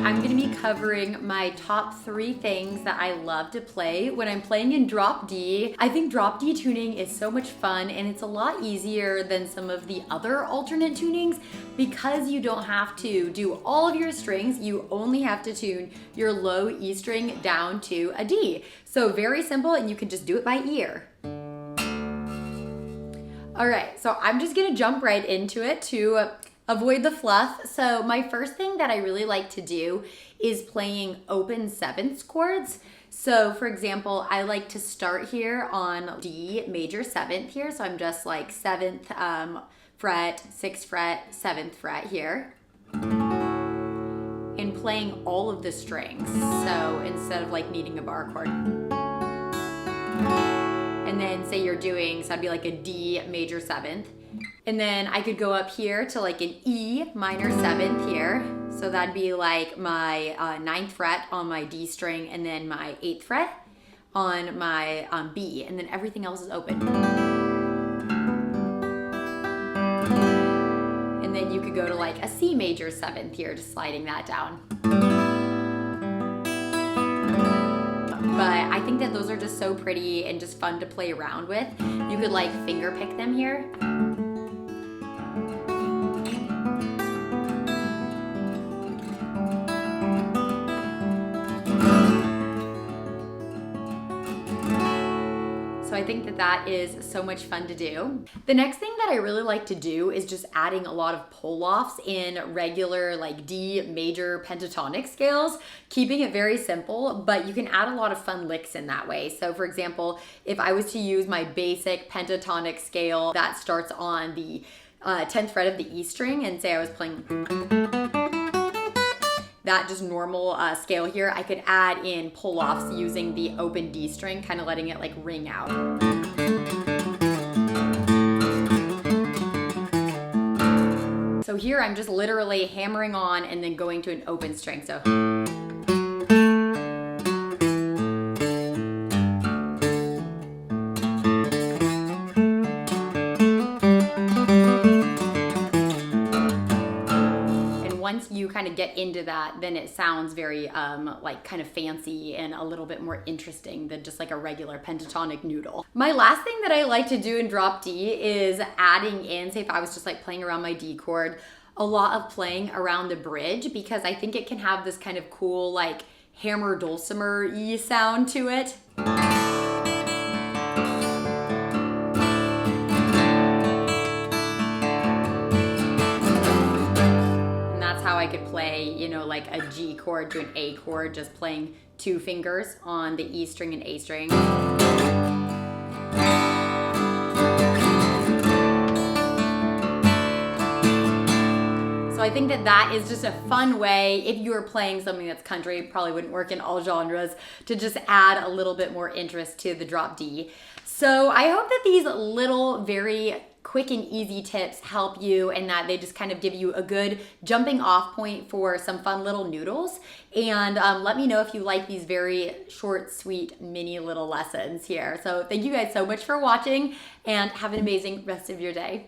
I'm gonna be covering my top 3 things that I love to play when I'm playing in drop D. I think drop D tuning is so much fun and it's a lot easier than some of the other alternate tunings because you don't have to do all of your strings. You only have to tune your low E string down to a D. So very simple, and you can just do it by ear. All right, so I'm just gonna jump right into it to avoid the fluff. So my first thing that I really like to do is playing open sevenths chords. So for example, I like to start here on D major seventh here. So I'm just like 7th fret, 6th fret, 7th fret here. And playing all of the strings. So instead of like needing a bar chord. And then say you're doing, so that'd be like a D major 7th. And then I could go up here to like an E minor 7th here. So that'd be like my 9th fret on my D string and then my 8th fret on my B. And then everything else is open. And then you could go to like a C major 7th here, just sliding that down. But I think that those are just so pretty and just fun to play around with. You could like finger pick them here. So I think that that is so much fun to do. The next thing that I really like to do is just adding a lot of pull-offs in regular like D major pentatonic scales, keeping it very simple, but you can add a lot of fun licks in that way. So for example, if I was to use my basic pentatonic scale that starts on the 10th fret of the E string, and say I was playing that just normal scale here, I could add in pull-offs using the open D string, kind of letting it like ring out. So here I'm just literally hammering on and then going to an open string. So. Once you kind of get into that, then it sounds very like kind of fancy and a little bit more interesting than just like a regular pentatonic noodle. My last thing that I like to do in drop D is adding in, say if I was just like playing around my D chord, a lot of playing around the bridge, because I think it can have this kind of cool like hammer dulcimer-y sound to it. I could play, you know, like a G chord to an A chord, just playing 2 fingers on the E string and A string. So I think that that is just a fun way, if you were playing something that's country, probably wouldn't work in all genres, to just add a little bit more interest to the drop D. So I hope that these little, very quick and easy tips help you, and that they just kind of give you a good jumping off point for some fun little noodles. And let me know if you like these very short, sweet, mini little lessons here. So thank you guys so much for watching, and have an amazing rest of your day.